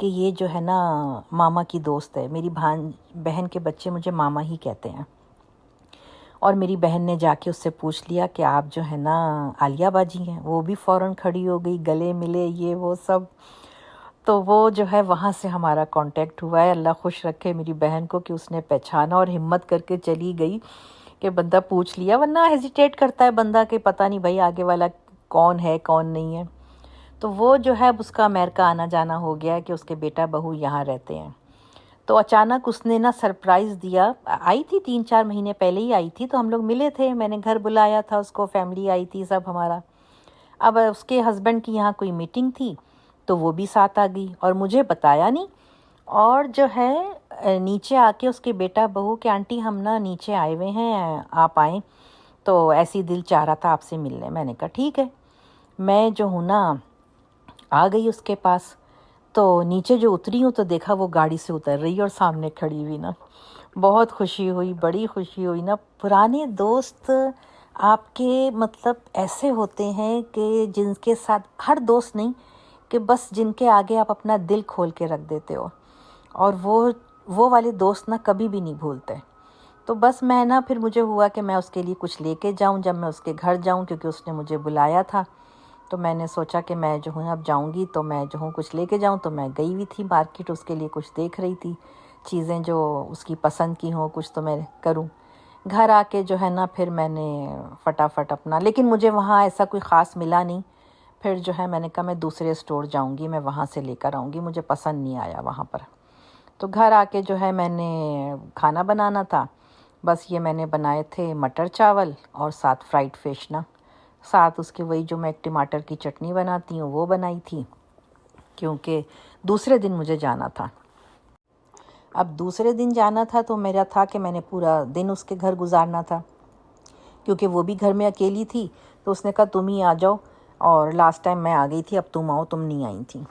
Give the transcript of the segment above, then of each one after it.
کہ یہ جو ہے نا ماما کی دوست ہے. میری بہن کے بچے مجھے ماما ہی کہتے ہیں. اور میری بہن نے جا کے اس سے پوچھ لیا کہ آپ جو ہے نا عالیہ باجی ہیں. وہ بھی فوراً کھڑی ہو گئی, گلے ملے, یہ وہ سب. تو وہ جو ہے وہاں سے ہمارا کانٹیکٹ ہوا ہے. اللہ خوش رکھے میری بہن کو کہ اس نے پہچانا اور ہمت کر کے چلی گئی کہ بندہ پوچھ لیا, ورنہ ہیزیٹیٹ کرتا ہے بندہ کہ پتہ نہیں بھائی آگے والا کون ہے کون نہیں ہے. تو وہ جو ہے اس کا امریکہ آنا جانا ہو گیا کہ اس کے بیٹا بہو یہاں رہتے ہیں. تو اچانک اس نے نا سرپرائز دیا. آئی تھی 3-4 مہینے پہلے ہی آئی تھی, تو ہم لوگ ملے تھے, میں نے گھر بلایا تھا اس کو, فیملی آئی تھی سب ہمارا. اب اس کے ہسبینڈ کی یہاں کوئی میٹنگ تھی تو وہ بھی ساتھ آ گئی اور مجھے بتایا نہیں. اور جو ہے نیچے آ کے اس کے بیٹا بہو کہ آنٹی ہم نا نیچے آئے ہوئے ہیں, آپ آئیں, تو ایسی دل چاہ رہا تھا آپ سے ملنے. میں نے کہا ٹھیک ہے. میں جو ہوں نا آ گئی اس کے پاس. تو نیچے جو اتری ہوں تو دیکھا وہ گاڑی سے اتر رہی اور سامنے کھڑی ہوئی نا. بہت خوشی ہوئی, بڑی خوشی ہوئی نا. پرانے دوست آپ کے مطلب ایسے ہوتے ہیں کہ جن کے ساتھ, ہر دوست نہیں, کہ بس جن کے آگے آپ اپنا دل کھول کے رکھ دیتے ہو, اور وہ والے دوست نا کبھی بھی نہیں بھولتے. تو بس میں نا پھر مجھے ہوا کہ میں اس کے لیے کچھ لے کے جاؤں جب میں اس کے گھر جاؤں, کیونکہ اس نے مجھے بلایا تھا. تو میں نے سوچا کہ میں جو ہوں اب جاؤں گی تو میں جو ہوں کچھ لے کے جاؤں. تو میں گئی ہوئی تھی مارکیٹ, اس کے لیے کچھ دیکھ رہی تھی, چیزیں جو اس کی پسند کی ہوں کچھ تو میں کروں. گھر آ کے جو ہے نا پھر میں نے فٹافٹ اپنا, لیکن مجھے وہاں ایسا کوئی خاص ملا نہیں. پھر جو ہے میں نے کہا میں دوسرے اسٹور جاؤں گی, میں وہاں سے لے کر آؤں گی, مجھے پسند نہیں آیا وہاں پر. تو گھر آ کے جو ہے میں نے کھانا بنانا تھا. بس یہ میں نے بنائے تھے مٹر چاول اور ساتھ فرائیڈ فش نا, ساتھ اس کے وہی جو میں ایک ٹماٹر کی چٹنی بناتی ہوں وہ بنائی تھی, کیونکہ دوسرے دن مجھے جانا تھا. اب دوسرے دن جانا تھا تو میرا تھا کہ میں نے پورا دن اس کے گھر گزارنا تھا, کیونکہ وہ بھی گھر میں اکیلی تھی. تو اس نے کہا تم ہی آ جاؤ, اور لاسٹ ٹائم میں آ گئی تھی, اب تم آؤ, تم نہیں آئی تھی.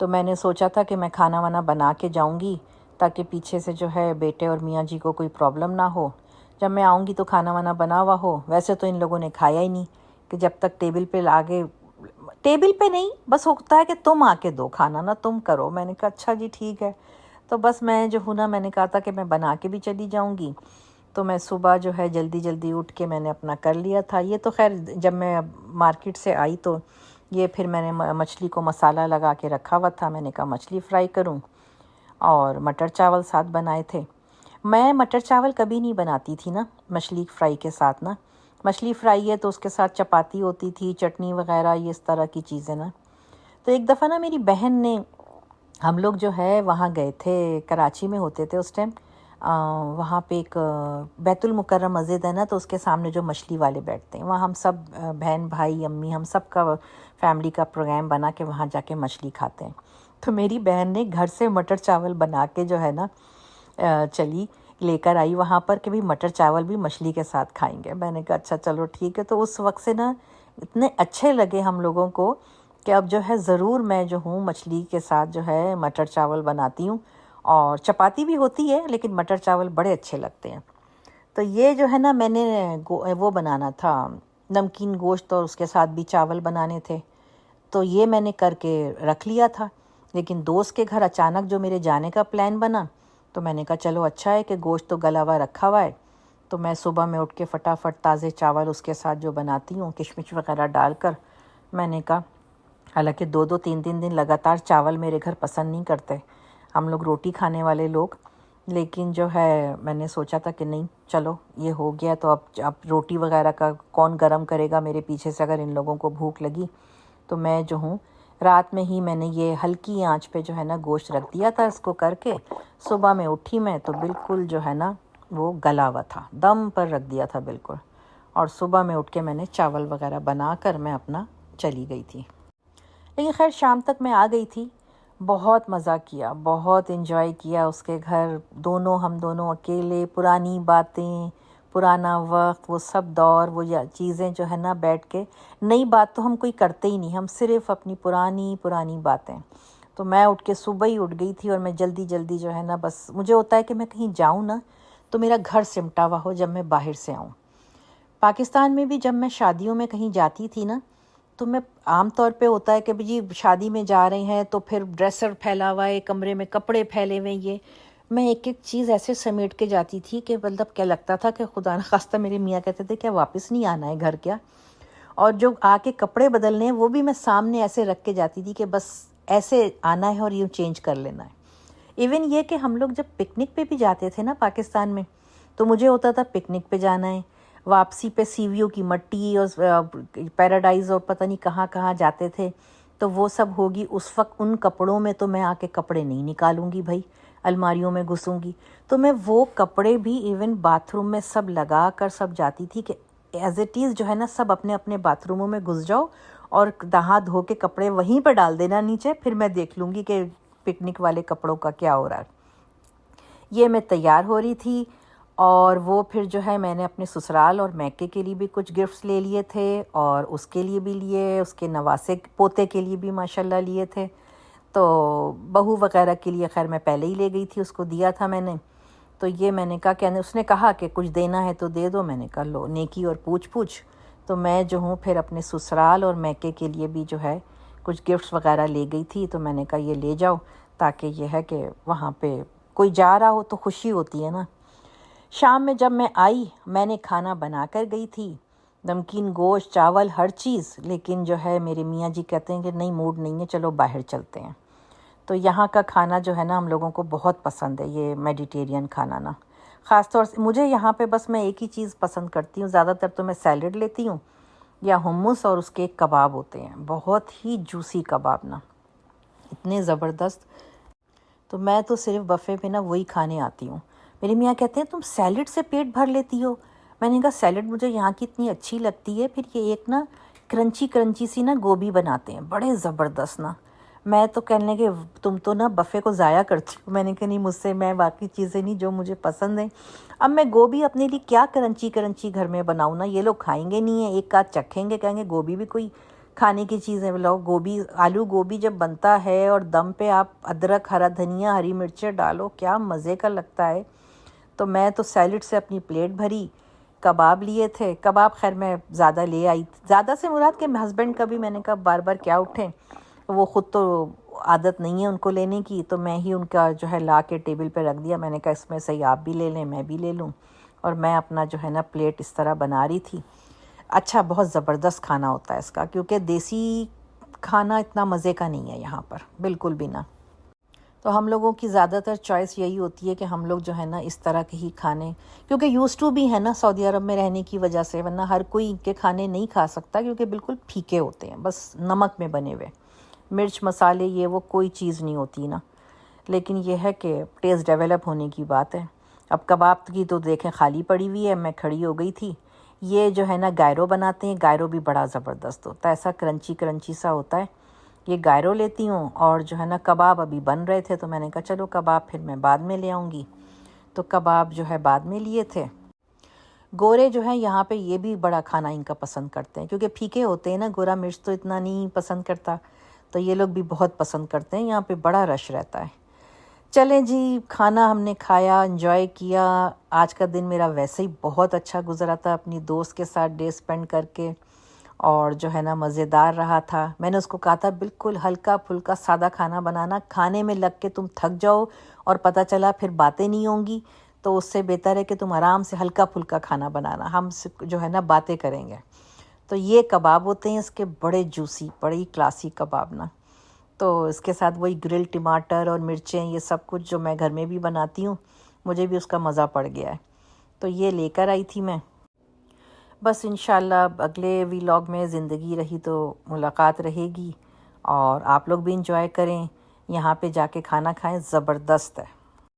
تو میں نے سوچا تھا کہ میں کھانا وانا بنا کے جاؤں گی تاکہ پیچھے سے جو ہے بیٹے اور میاں جی کو کوئی پرابلم نہ ہو. جب میں آؤں گی تو کھانا وانا بنا ہوا ہو. ویسے تو ان لوگوں نے کھایا ہی نہیں, کہ جب تک ٹیبل پہ آگے, ٹیبل پہ نہیں, بس ہوتا ہے کہ تم آ کے دو کھانا نا, تم کرو. میں نے کہا اچھا جی ٹھیک ہے. تو بس میں جو ہوں نا, میں نے کہا تھا کہ میں بنا کے بھی چلی جاؤں گی. تو میں صبح جو ہے جلدی جلدی اٹھ کے میں نے اپنا کر لیا تھا. یہ تو خیر جب میں مارکیٹ سے آئی تو یہ پھر میں نے مچھلی کو مسالہ لگا کے رکھا ہوا تھا. میں نے کہا مچھلی فرائی کروں, اور مٹر چاول ساتھ بنائے تھے. میں مٹر چاول کبھی نہیں بناتی تھی نا مچھلی فرائی کے ساتھ نا. مچھلی فرائی ہے تو اس کے ساتھ چپاتی ہوتی تھی, چٹنی وغیرہ, یہ اس طرح کی چیزیں نا. تو ایک دفعہ نا میری بہن نے, ہم لوگ جو ہے وہاں گئے تھے, کراچی میں ہوتے تھے اس ٹائم, وہاں پہ ایک بیت المکرم مسجد ہے نا, تو اس کے سامنے جو مچھلی والے بیٹھتے ہیں وہاں ہم سب بہن بھائی امی ہم سب کا فیملی کا پروگرام بنا کے وہاں جا کے مچھلی کھاتے ہیں. تو میری بہن نے گھر سے مٹر چاول بنا کے جو ہے نا چلی لے کر آئی وہاں پر کہ بھی مٹر چاول بھی مچھلی کے ساتھ کھائیں گے. میں نے کہا اچھا چلو ٹھیک ہے. تو اس وقت سے نا اتنے اچھے لگے ہم لوگوں کو کہ اب جو ہے ضرور میں جو ہوں مچھلی کے ساتھ جو ہے مٹر چاول بناتی ہوں, اور چپاتی بھی ہوتی ہے لیکن مٹر چاول بڑے اچھے لگتے ہیں. تو یہ جو ہے نا میں نے وہ بنانا تھا نمکین گوشت, اور اس کے ساتھ بھی چاول بنانے تھے. تو یہ میں نے کر کے رکھ لیا تھا. لیکن دوست کے گھر اچانک جو میرے جانے کا پلان بنا, تو میں نے کہا چلو اچھا ہے کہ گوشت تو گلا ہوا رکھا ہوا ہے. تو میں صبح میں اٹھ کے فٹافٹ تازے چاول اس کے ساتھ جو بناتی ہوں کشمش وغیرہ ڈال کر, میں نے کہا, حالانکہ 2-3 دن لگاتار چاول میرے گھر پسند نہیں کرتے, ہم لوگ روٹی کھانے والے لوگ, لیکن جو ہے میں نے سوچا تھا کہ نہیں چلو یہ ہو گیا تو اب روٹی وغیرہ کا کون گرم کرے گا میرے پیچھے سے اگر ان لوگوں کو بھوک لگی. تو میں جو ہوں رات میں ہی میں نے یہ ہلکی آنچ پہ جو ہے نا گوشت رکھ دیا تھا اس کو کر کے. صبح میں اٹھی میں تو بالکل جو ہے نا وہ گلا ہوا تھا, دم پر رکھ دیا تھا بالکل. اور صبح میں اٹھ کے میں نے چاول وغیرہ بنا کر میں اپنا چلی گئی تھی. لیکن خیر شام تک میں آ گئی تھی. بہت مزہ کیا, بہت انجوائے کیا اس کے گھر. ہم دونوں اکیلے, پرانی باتیں, پرانا وقت, وہ سب دور, وہ چیزیں جو ہے نا بیٹھ کے. نئی بات تو ہم کوئی کرتے ہی نہیں, ہم صرف اپنی پرانی باتیں. تو میں اٹھ کے صبح ہی اٹھ گئی تھی, اور میں جلدی جلدی جو ہے نا بس مجھے ہوتا ہے کہ میں کہیں جاؤں نا تو میرا گھر سمٹا ہوا ہو جب میں باہر سے آؤں. پاکستان میں بھی جب میں شادیوں میں کہیں جاتی تھی نا تو میں عام طور پہ ہوتا ہے کہ جی شادی میں جا رہے ہیں تو پھر ڈریسر پھیلا ہوا ہے، کمرے میں کپڑے پھیلے ہوئے، یہ میں ایک ایک چیز ایسے سمیٹ کے جاتی تھی کہ مطلب کیا لگتا تھا کہ خدا نخواستہ میرے میاں کہتے تھے کہ واپس نہیں آنا ہے گھر کیا. اور جو آ کے کپڑے بدلنے ہیں وہ بھی میں سامنے ایسے رکھ کے جاتی تھی کہ بس ایسے آنا ہے اور یوں چینج کر لینا ہے. ایون یہ کہ ہم لوگ جب پکنک پہ بھی جاتے تھے نا پاکستان میں، تو مجھے ہوتا تھا پکنک پہ جانا ہے، واپسی پہ سی ویو کی مٹی اور پیراڈائز اور پتہ نہیں کہاں کہاں جاتے تھے، تو وہ سب ہوگی. اس وقت ان کپڑوں میں تو میں آ کے کپڑے نہیں نکالوں گی بھائی، الماریوں میں گھسوں گی. تو میں وہ کپڑے بھی ایون باتھ روم میں سب لگا کر سب جاتی تھی کہ ایز اٹ از جو ہے نا سب اپنے اپنے باتھ روموں میں گھس جاؤ اور نہا دھو کے کپڑے وہیں پہ ڈال دینا نیچے، پھر میں دیکھ لوں گی کہ پکنک والے کپڑوں کا کیا ہو رہا ہے. یہ میں تیار ہو رہی تھی اور وہ پھر جو ہے میں نے اپنے سسرال اور میکے کے لیے بھی کچھ گفٹس لے لیے تھے اور اس کے لیے بھی لیے، اس کے نواسے پوتے کے لیے بھی ماشاءاللہ لیے تھے. تو بہو وغیرہ کے لیے خیر میں پہلے ہی لے گئی تھی، اس کو دیا تھا میں نے. تو یہ میں نے کہا کہ اس نے کہا کہ کچھ دینا ہے تو دے دو. میں نے کہا لو نیکی اور پوچھ. تو میں جو ہوں پھر اپنے سسرال اور میکے کے لیے بھی جو ہے کچھ گفٹس وغیرہ لے گئی تھی. تو میں نے کہا یہ لے جاؤ، تاکہ یہ ہے کہ وہاں پہ کوئی جا رہا ہو تو خوشی ہوتی ہے نا. شام میں جب میں آئی، میں نے کھانا بنا کر گئی تھی، نمکین گوشت چاول ہر چیز، لیکن جو ہے میرے میاں جی کہتے ہیں کہ نہیں موڈ نہیں ہے، چلو باہر چلتے ہیں. تو یہاں کا کھانا جو ہے نا ہم لوگوں کو بہت پسند ہے، یہ میڈیٹیرین کھانا نا. خاص طور سے مجھے یہاں پہ بس میں ایک ہی چیز پسند کرتی ہوں، زیادہ تر تو میں سیلڈ لیتی ہوں یا ہمس، اور اس کے ایک کباب ہوتے ہیں بہت ہی جوسی کباب نا، اتنے زبردست. تو میں تو صرف بفے پہ نا وہی کھانے آتی ہوں. میرے میاں کہتے ہیں تم سیلڈ سے پیٹ بھر لیتی ہو. میں نے کہا سیلڈ مجھے یہاں کی اتنی اچھی لگتی ہے، پھر یہ ایک نا کرنچی سی نا گوبھی بناتے ہیں بڑے زبردست نا. میں تو کہنے کہ تم تو نا بفے کو ضائع کرتی ہو. میں نے کہا نہیں، مجھ سے میں باقی چیزیں نہیں جو مجھے پسند ہیں. اب میں گوبھی اپنے لیے کیا کرنچی گھر میں بناؤں نا، یہ لوگ کھائیں گے نہیں ہیں، ایک آدھ چکھیں گے، کہیں گے گوبھی بھی کوئی کھانے کی چیزیں. لوگ گوبھی آلو گوبھی جب بنتا ہے اور دم پہ آپ ادرک ہرا دھنیا ہری مرچیں ڈالو، کیا مزے کا لگتا ہے. تو میں تو سیلڈ سے اپنی پلیٹ بھری. کباب لیے تھے، کباب خیر میں زیادہ لے آئی، زیادہ سے مراد کہ ہسبینڈ کا بھی میں نے کہا بار بار کیا اٹھیں، وہ خود تو عادت نہیں ہے ان کو لینے کی، تو میں ہی ان کا جو ہے لا کے ٹیبل پہ رکھ دیا. میں نے کہا اس میں سے ہی آپ بھی لے لیں میں بھی لے لوں، اور میں اپنا جو ہے نا پلیٹ اس طرح بنا رہی تھی. اچھا بہت زبردست کھانا ہوتا ہے اس کا، کیونکہ دیسی کھانا اتنا مزے کا نہیں ہے یہاں پر بالکل بھی نہ. تو ہم لوگوں کی زیادہ تر چوائس یہی ہوتی ہے کہ ہم لوگ جو ہے نا اس طرح کے ہی کھانے، کیونکہ یوز ٹو بھی ہے نا سعودی عرب میں رہنے کی وجہ سے، ورنہ ہر کوئی ان کے کھانے نہیں کھا سکتا کیونکہ بالکل پھیکے ہوتے ہیں، بس نمک میں بنے ہوئے، مرچ مسالے یہ وہ کوئی چیز نہیں ہوتی نا. لیکن یہ ہے کہ ٹیسٹ ڈیولپ ہونے کی بات ہے. اب کباب کی تو دیکھیں خالی پڑی ہوئی ہے، میں کھڑی ہو گئی تھی. یہ جو ہے نا گائرو بناتے ہیں، گائرو بھی بڑا زبردست ہوتا ہے، ایسا کرنچی سا ہوتا ہے. یہ گائرو لیتی ہوں، اور جو ہے نا کباب ابھی بن رہے تھے تو میں نے کہا چلو کباب پھر میں بعد میں لے آؤں گی. تو کباب جو ہے بعد میں لیے تھے. گورے جو ہیں یہاں پہ یہ بھی بڑا کھانا ان کا پسند کرتے ہیں، کیونکہ پھیکے ہوتے ہیں نا، گورا مرچ تو اتنا نہیں پسند کرتا، تو یہ لوگ بھی بہت پسند کرتے ہیں. یہاں پہ بڑا رش رہتا ہے. چلیں جی، کھانا ہم نے کھایا، انجوائے کیا. آج کا دن میرا ویسے ہی بہت اچھا گزرا تھا اپنی دوست کے ساتھ ڈے اسپینڈ کر کے، اور جو ہے نا مزیدار رہا تھا. میں نے اس کو کہا تھا بالکل ہلکا پھلکا سادہ کھانا بنانا، کھانے میں لگ کے تم تھک جاؤ اور پتہ چلا پھر باتیں نہیں ہوں گی، تو اس سے بہتر ہے کہ تم آرام سے ہلکا پھلکا کھانا بنانا، ہم جو ہے نا باتیں کریں گے. تو یہ کباب ہوتے ہیں اس کے بڑے جوسی، بڑی کلاسی کباب نا. تو اس کے ساتھ وہی گرل ٹماٹر اور مرچیں، یہ سب کچھ جو میں گھر میں بھی بناتی ہوں، مجھے بھی اس کا مزہ پڑ گیا ہے. تو یہ لے کر آئی تھی میں. بس انشاءاللہ اگلے ویلاگ میں زندگی رہی تو ملاقات رہے گی، اور آپ لوگ بھی انجوائے کریں. یہاں پہ جا کے کھانا کھائیں، زبردست ہے.